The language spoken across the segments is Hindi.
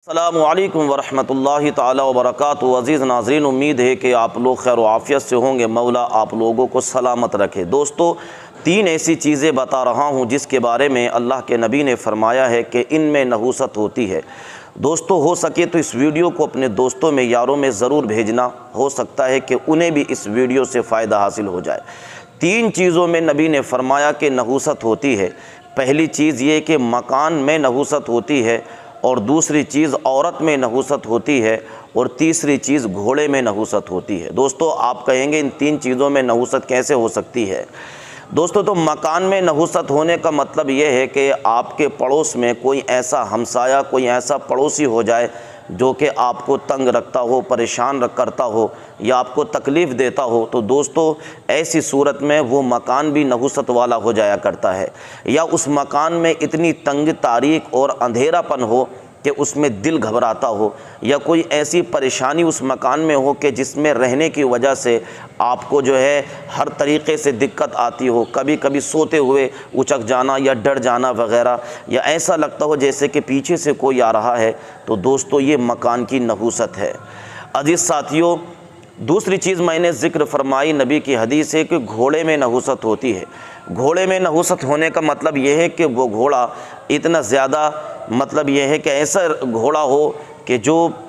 अस्सलामु अलैकुम वरहमतुल्लाहि ताला वबरकातुहू। अज़ीज़ नाज़रीन, उम्मीद है कि आप लोग खैर आफ़ियत से होंगे। मौला आप लोगों को सलामत रखे। दोस्तों, तीन ऐसी चीज़ें बता रहा हूँ जिसके बारे में अल्लाह के नबी ने फ़रमाया है कि इनमें नहूसत होती है। दोस्तों, हो सके तो इस वीडियो को अपने दोस्तों में, यारों में ज़रूर भेजना। हो सकता है कि उन्हें भी इस वीडियो से फ़ायदा हासिल हो जाए। तीन चीज़ों में नबी ने फ़रमाया कि नहूसत होती है। पहली चीज़ ये कि मकान में नहूसत होती है, और दूसरी चीज़ औरत में नहूसत होती है, और तीसरी चीज़ घोड़े में नहूसत होती है। दोस्तों, आप कहेंगे इन तीन चीज़ों में नहूसत कैसे हो सकती है? दोस्तों, तो मकान में नहूसत होने का मतलब ये है कि आपके पड़ोस में कोई ऐसा हमसाया, कोई ऐसा पड़ोसी हो जाए जो कि आपको तंग रखता हो, परेशान करता हो या आपको तकलीफ़ देता हो। तो दोस्तों, ऐसी सूरत में वो मकान भी नहूसत वाला हो जाया करता है, या उस मकान में इतनी तंग तारीक और अंधेरापन हो कि उसमें दिल घबराता हो, या कोई ऐसी परेशानी उस मकान में हो कि जिसमें रहने की वजह से आपको जो है हर तरीक़े से दिक्कत आती हो। कभी कभी सोते हुए उचक जाना या डर जाना वग़ैरह, या ऐसा लगता हो जैसे कि पीछे से कोई आ रहा है। तो दोस्तों, ये मकान की नहूसत है। अजीज़ साथियों, दूसरी चीज़ मैंने ज़िक्र फरमाई, नबी की हदीस है कि घोड़े में नहूसत होती है। घोड़े में नहूसत होने का मतलब ये है कि वो घोड़ा इतना ज़्यादा, मतलब ये है कि ऐसा घोड़ा हो कि जो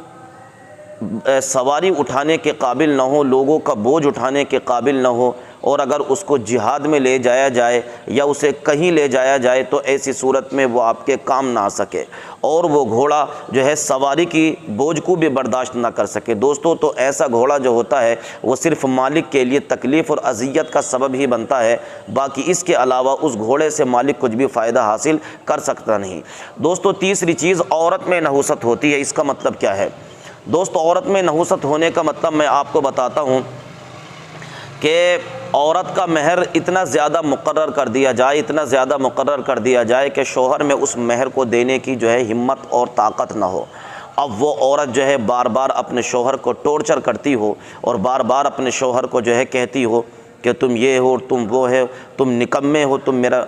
सवारी उठाने के काबिल ना हो, लोगों का बोझ उठाने के काबिल ना हो, और अगर उसको जिहाद में ले जाया जाए या उसे कहीं ले जाया जाए तो ऐसी सूरत में वो आपके काम ना आ सके, और वो घोड़ा जो है सवारी की बोझ को भी बर्दाश्त ना कर सके। दोस्तों, तो ऐसा घोड़ा जो होता है वो सिर्फ़ मालिक के लिए तकलीफ़ और अज़ियत का सबब ही बनता है। बाकी इसके अलावा उस घोड़े से मालिक कुछ भी फ़ायदा हासिल कर सकता नहीं। दोस्तों, तीसरी चीज़ औरत में नहूसत होती है। इसका मतलब क्या है? दोस्तों, औरत में नहूसत होने का मतलब मैं आपको बताता हूँ कि औरत का महर इतना ज़्यादा मुकर्रर कर दिया जाए, इतना ज़्यादा मुकर्रर कर दिया जाए कि शौहर में उस महर को देने की जो है हिम्मत और ताकत ना हो। अब वो औरत जो है बार बार अपने शौहर को टॉर्चर करती हो, और बार बार अपने शौहर को जो है कहती हो कि तुम ये हो, तुम वो है, तुम निकम्मे हो, तुम मेरा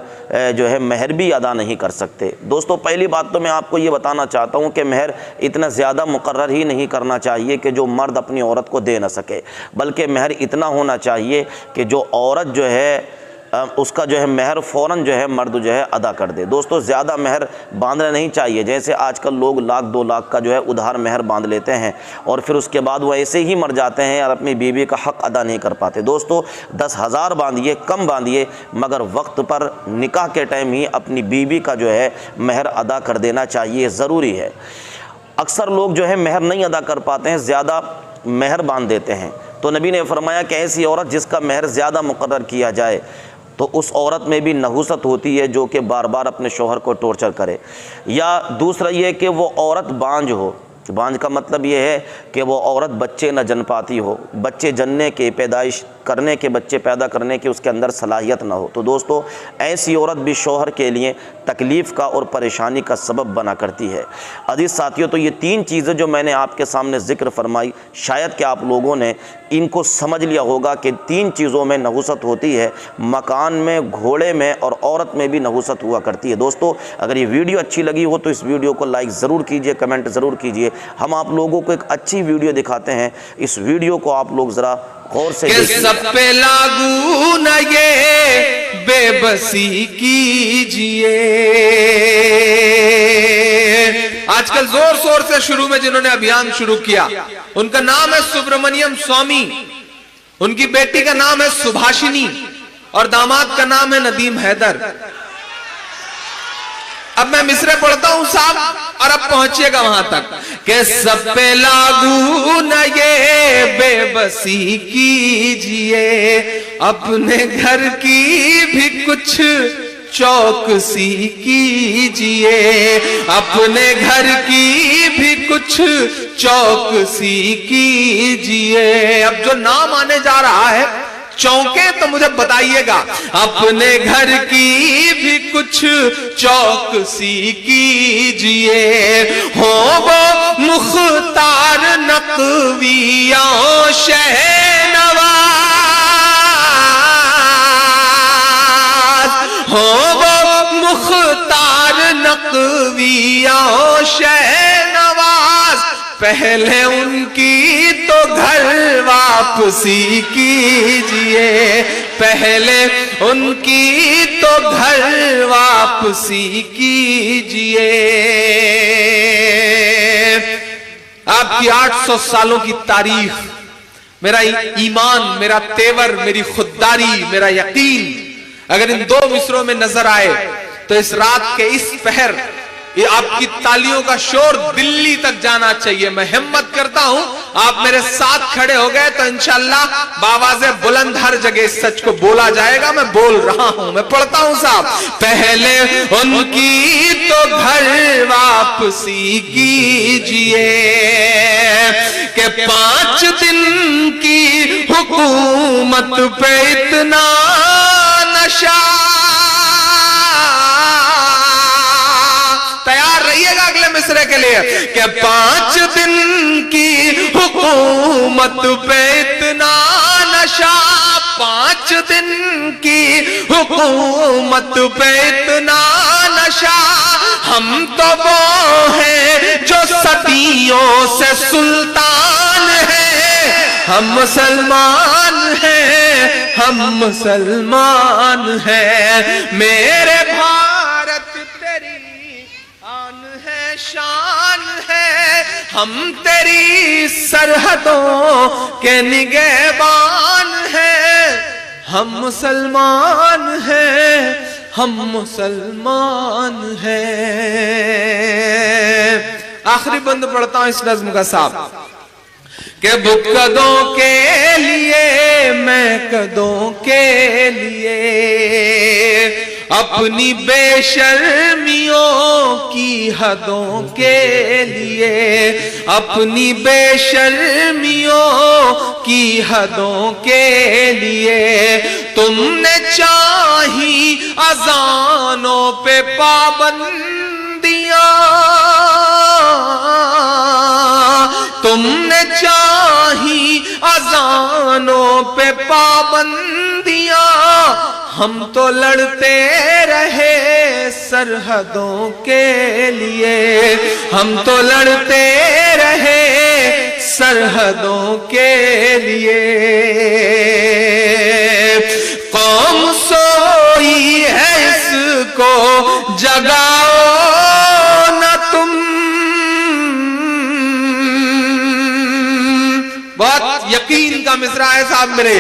जो है महर भी अदा नहीं कर सकते। दोस्तों, पहली बात तो मैं आपको ये बताना चाहता हूँ कि महर इतना ज़्यादा मुकर्रर ही नहीं करना चाहिए कि जो मर्द अपनी औरत को दे ना सके, बल्कि महर इतना होना चाहिए कि जो औरत जो है उसका जो है महर फ़ौरन जो है मर्द जो है अदा कर दे। दोस्तों, ज़्यादा महर बांधना नहीं चाहिए। जैसे आजकल लोग लाख 2 लाख का जो है उधार महर बांध लेते हैं, और फिर उसके बाद वो ऐसे ही मर जाते हैं और अपनी बीवी का हक़ अदा नहीं कर पाते। दोस्तों, 10,000 बांधिए, कम बांधिए, मगर वक्त पर निकाह के टाइम ही अपनी बीवी का जो है महर अदा कर देना चाहिए, ज़रूरी है। अक्सर लोग जो है महर नहीं अदा कर पाते हैं, ज़्यादा महर बांध देते हैं। तो नबी ने फरमाया कि ऐसी औरत जिसका महर ज़्यादा मुकर्रर किया जाए तो उस औरत में भी नहूसत होती है, जो कि बार बार अपने शौहर को टॉर्चर करे। या दूसरा ये कि वो औरत बांझ हो। बांझ का मतलब ये है कि वो औरत बच्चे न जन पाती हो, बच्चे जनने के, पैदाइश करने के, बच्चे पैदा करने की उसके अंदर सलाहियत ना हो। तो दोस्तों, ऐसी औरत भी शौहर के लिए तकलीफ़ का और परेशानी का सबब बना करती है। अजीज़ साथियों, तो ये तीन चीज़ें जो मैंने आपके सामने ज़िक्र फरमाई, शायद कि आप लोगों ने इनको समझ लिया होगा कि तीन चीज़ों में नहूसत होती है। मकान में, घोड़े में और औरत में भी नहूसत हुआ करती है। दोस्तों, अगर ये वीडियो अच्छी लगी हो तो इस वीडियो को लाइक ज़रूर कीजिए, कमेंट ज़रूर कीजिए। हम आप लोगों को एक अच्छी वीडियो दिखाते हैं। इस वीडियो को आप लोग ज़रा गौर से देखिए। सब पे लागू न ये बेबसी कीजिए। आजकल जोर शोर से शुरू में जिन्होंने अभियान शुरू किया, उनका नाम है सुब्रमण्यम स्वामी, उनकी बेटी का नाम है सुभाषिनी, और दामाद का नाम है नदीम हैदर। अब मैं मिसरे पढ़ता हूं साहब, और अब पहुंचिएगा वहां तक कि सब पे लागू न ये बेबसी कीजिए, अपने घर की भी कुछ चौकसी कीजिए, अपने घर की भी कुछ चौकसी कीजिए। अब जो नाम आने जा रहा है, चौके तो मुझे बताइएगा। अपने घर की भी कुछ चौकसी कीजिए, हो वो मुख्तार नकविया शहनवाज, हो वो मुख्तार नकविया शहनवाज, पहले उनकी तो घर वापसी कीजिए, पहले उनकी तो घर वापसी कीजिए। आपकी 800 सालों की तारीख, मेरा ईमान, मेरा तेवर, मेरी खुददारी, मेरा यकीन अगर इन 2 मिसरों में नजर आए तो इस रात के इस पहर ये आपकी तालियों का शोर दिल्ली तक जाना चाहिए। मैं हिम्मत करता हूं आप मेरे साथ खड़े हो गए तो इंशाअल्लाह बावाज़े बुलंद हर जगह इस सच को बोला जाएगा। मैं बोल रहा हूं, मैं पढ़ता हूं साहब। पहले उनकी तो घर वापसी कीजिए कि 5 दिन की हुकूमत पे इतना नशा। तैयार रहिएगा अगले मिसरे के लिए कि 5 दिन की हुकूमत पे इतना नशा, 5 दिन की हुकूमत पे इतना नशा। हम तो वो हैं जो सदियों से सुल्तान हैं, हम मुसलमान हैं, हम मुसलमान हैं। मेरे भारत तेरी आन है, शान है, हम तेरी सरहदों के निगहबान हैं। हम मुसलमान हैं, हम मुसलमान हैं। आखिरी बंद पढ़ता हूं इस नज्म का साहब के बुत कदों के लिए, मैं कदों के लिए, अपनी बेशर्मियों की हदों के लिए, अपनी बेशर्मियों की हदों के लिए। तुमने चाही अजानों पे पाबंदियां, तुमने चाही अजानों पे पाबंदियां। हम तो लड़ते रहे सरहदों के लिए, हम तो लड़ते रहे सरहदों के लिए। कौम सोई है इसको जगाओ न तुम। बहुत यकीन का मिसरा है साहब मेरे।